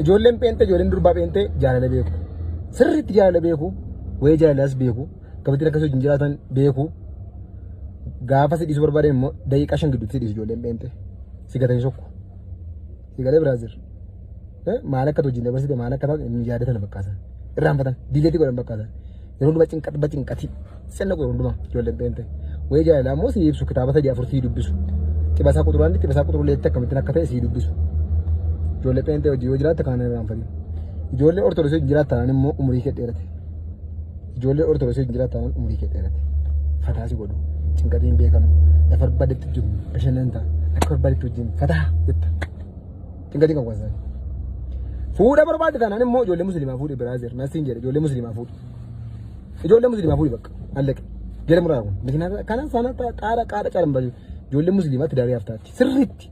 ijoolleen peente ijoolleen durbaa peente jaalala beeku sirriitti jaalala beeku wayii jaalalas beeku kabatti akka sochiin jiraatan beeku gaafa si dhiisu barbaade immoo daqiiqaa 5 gidduutti si dhiisu ijoolleen peente si gatanii sokku si galee Biraazil maal akka hojii dabarsite maal akka taate inni yaadatan bakkaasan irraanfatan diileetii godhan bakkaasan yeroo hundumaa cinqati senna godhan hundumaa ijoolleen peente wayii jaalala ammoo si ibsu kitaaba 3-4 si dubbisu xibasaa quxuruleetti akkamittiin akka ta'e si dubbisu ijoollee peente hojii yoo jiraatte kaan irraanfatin ijoollee ortodoksii hin jiraattan immoo umurii kee dheerate ijoollee ortodoksii hin jiraattan umurii kee dheerate fataasi godhu cinqatiin beekanu lafa barbaadetti jiru bashannanta akka barbaadetti wajjin fataa jetta cinqatiin kan wasaa fuudha barbaade taanaan immoo ijoollee musliimaa fuudhi Biraazil nasiin jedhe ijoollee musliimaa fuudhi bakka allaqe jala muraa kun mikinaa kanan sana qaada caalan bayu ijoollee musliimaatti daarii haftaatti sirriitti